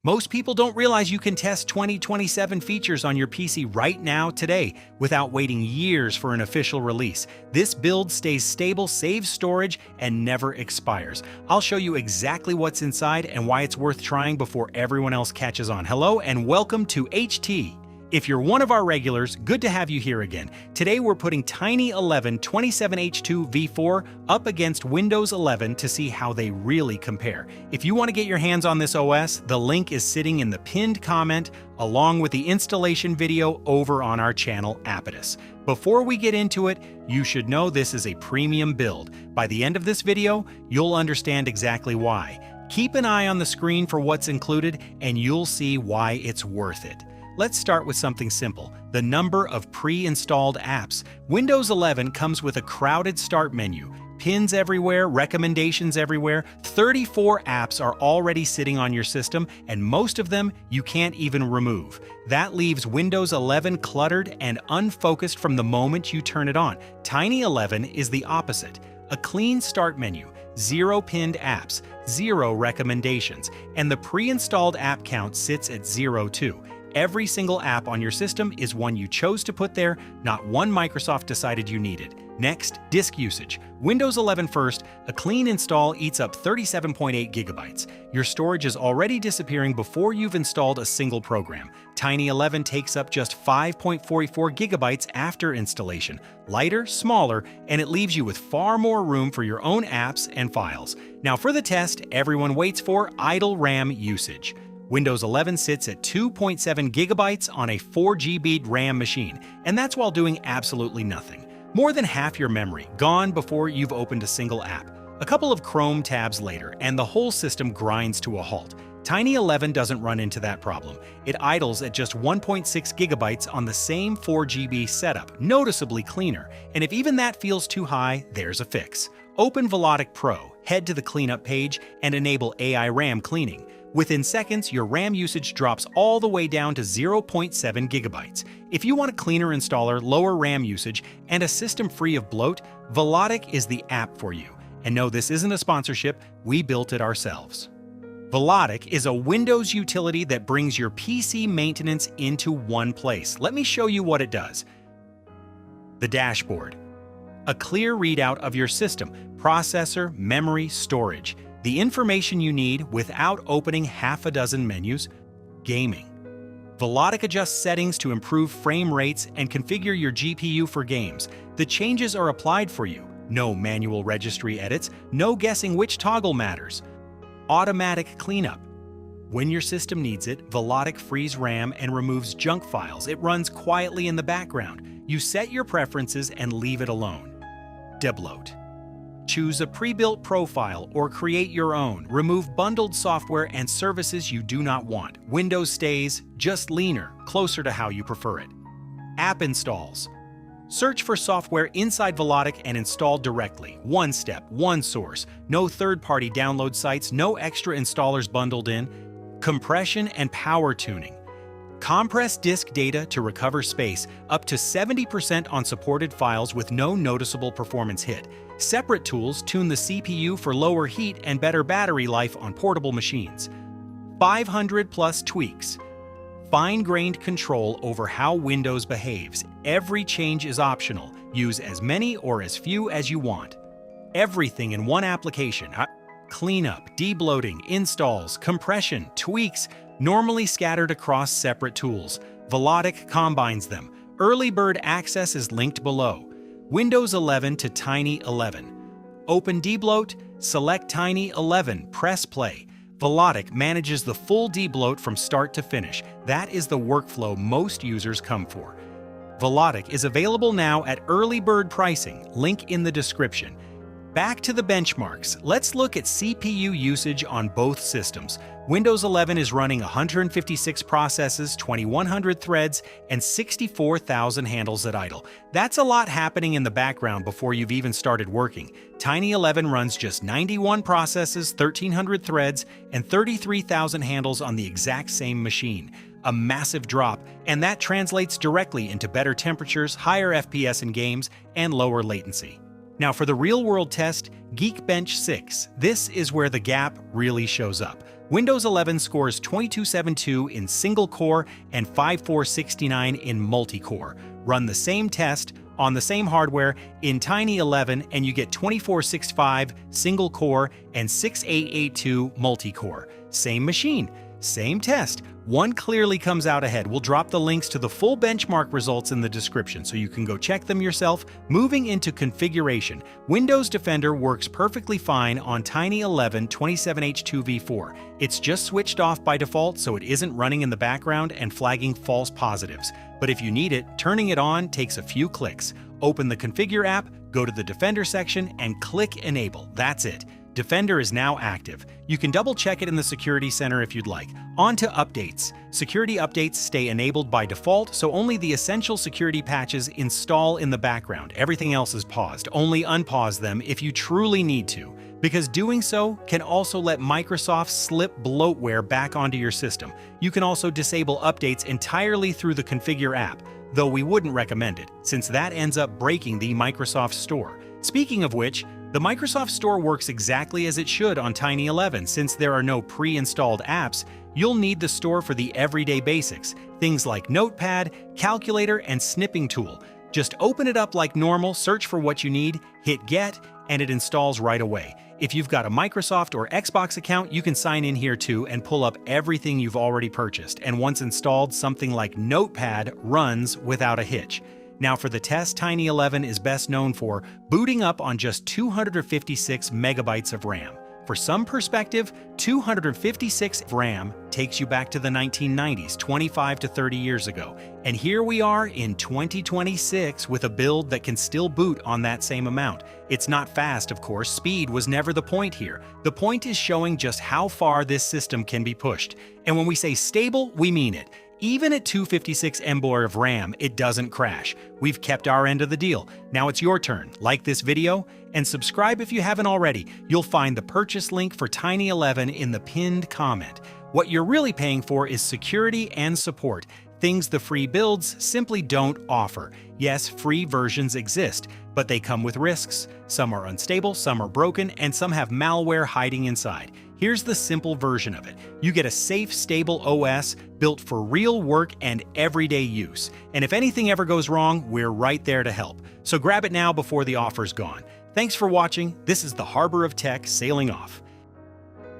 Most people don't realize you can test 2027 features on your PC right now today without waiting years for an official release. This build stays stable, saves storage, and never expires. I'll show you exactly what's inside and why it's worth trying before everyone else catches on. Hello and welcome to HT. If you're one of our regulars, good to have you here again. Today we're putting Tiny 11 27H2 v4 up against Windows 11 to see how they really compare. If you want to get your hands on this OS, the link is sitting in the pinned comment along with the installation video over on our channel Apidus. Before we get into it, you should know this is a premium build. By the end of this video, you'll understand exactly why. Keep an eye on the screen for what's included and you'll see why it's worth it. Let's start with something simple, the number of pre-installed apps. Windows 11 comes with a crowded start menu, pins everywhere, recommendations everywhere. 34 apps are already sitting on your system, and most of them you can't even remove. That leaves Windows 11 cluttered and unfocused from the moment you turn it on. Tiny 11 is the opposite, a clean start menu, 0 pinned apps, 0 recommendations, and the pre-installed app count sits at 0 too. Every single app on your system is one you chose to put there, not one Microsoft decided you needed. Next, disk usage. Windows 11 first, a clean install eats up 37.8 gigabytes. Your storage is already disappearing before you've installed a single program. Tiny 11 takes up just 5.44 gigabytes after installation. Lighter, smaller, and it leaves you with far more room for your own apps and files. Now for the test everyone waits for, idle RAM usage. Windows 11 sits at 2.7 gigabytes on a 4 GB RAM machine, and that's while doing absolutely nothing. More than half your memory gone before you've opened a single app. A couple of Chrome tabs later, and the whole system grinds to a halt. Tiny 11 doesn't run into that problem. It idles at just 1.6 gigabytes on the same 4 GB setup, noticeably cleaner. And if even that feels too high, there's a fix. Open Velotic Pro, head to the cleanup page, and enable AI RAM cleaning. Within seconds, your RAM usage drops all the way down to 0.7 gigabytes. If you want a cleaner installer, lower RAM usage, and a system free of bloat, Velotic is the app for you. And no, this isn't a sponsorship, we built it ourselves. Velotic is a Windows utility that brings your PC maintenance into one place. Let me show you what it does. The dashboard. A clear readout of your system, processor, memory, storage. The information you need without opening half a dozen menus. Gaming. Velotic adjusts settings to improve frame rates and configure your GPU for games. The changes are applied for you. No manual registry edits, no guessing which toggle matters. Automatic cleanup. When your system needs it, Velotic frees RAM and removes junk files. It runs quietly in the background. You set your preferences and leave it alone. Debloat. Choose a pre-built profile or create your own. Remove bundled software and services you do not want. Windows stays, just leaner, closer to how you prefer it. App installs. Search for software inside Velotic and install directly. One step, one source. No third-party download sites, no extra installers bundled in. Compression and power tuning. Compress disk data to recover space, up to 70% on supported files with no noticeable performance hit. Separate tools tune the CPU for lower heat and better battery life on portable machines. 500 plus tweaks. Fine-grained control over how Windows behaves. Every change is optional. Use as many or as few as you want. Everything in one application. Cleanup, debloating, installs, compression, tweaks, normally scattered across separate tools. Velotic combines them. Early bird access is linked below. Windows 11 to Tiny 11. Open debloat, select Tiny 11, press play. Velotic manages the full debloat from start to finish. That is the workflow most users come for. Velotic is available now at early bird pricing, link in the description. Back to the benchmarks, let's look at CPU usage on both systems. Windows 11 is running 156 processes, 2100 threads, and 64,000 handles at idle. That's a lot happening in the background before you've even started working. Tiny 11 runs just 91 processes, 1300 threads, and 33,000 handles on the exact same machine. A massive drop, and that translates directly into better temperatures, higher FPS in games, and lower latency. Now for the real-world test, GeekBench 6. This is where the gap really shows up. Windows 11 scores 2272 in single-core and 5469 in multi-core. Run the same test on the same hardware in Tiny 11 and you get 2465 single-core and 6882 multi-core. Same machine, same test. One clearly comes out ahead. We'll drop the links to the full benchmark results in the description so you can go check them yourself. Moving into configuration, Windows Defender works perfectly fine on Tiny 11 27H2v4. It's just switched off by default so it isn't running in the background and flagging false positives. But if you need it, turning it on takes a few clicks. Open the Configure app, go to the Defender section, and click Enable. That's it. Defender is now active. You can double-check it in the Security Center if you'd like. On to updates. Security updates stay enabled by default, so only the essential security patches install in the background. Everything else is paused. Only unpause them if you truly need to, because doing so can also let Microsoft slip bloatware back onto your system. You can also disable updates entirely through the Configure app, though we wouldn't recommend it, since that ends up breaking the Microsoft Store. Speaking of which, the Microsoft Store works exactly as it should on Tiny 11. Since there are no pre-installed apps, you'll need the store for the everyday basics, things like Notepad, calculator, and snipping tool. Just open it up like normal, search for what you need, hit Get, and it installs right away. If you've got a Microsoft or Xbox account, you can sign in here too and pull up everything you've already purchased. And once installed, something like Notepad runs without a hitch. Now for the test, Tiny 11 is best known for booting up on just 256 megabytes of RAM. For some perspective, 256 RAM takes you back to the 1990s, 25 to 30 years ago. And here we are in 2026 with a build that can still boot on that same amount. It's not fast, of course. Speed was never the point here. The point is showing just how far this system can be pushed. And when we say stable, we mean it. Even at 256 MB of RAM, it doesn't crash. We've kept our end of the deal. Now it's your turn. Like this video and subscribe if you haven't already. You'll find the purchase link for Tiny 11 in the pinned comment. What you're really paying for is security and support, things the free builds simply don't offer. Yes, free versions exist, but they come with risks. Some are unstable, some are broken, and some have malware hiding inside. Here's the simple version of it. You get a safe, stable OS built for real work and everyday use. And if anything ever goes wrong, we're right there to help. So grab it now before the offer's gone. Thanks for watching. This is the Harbor of Tech sailing off.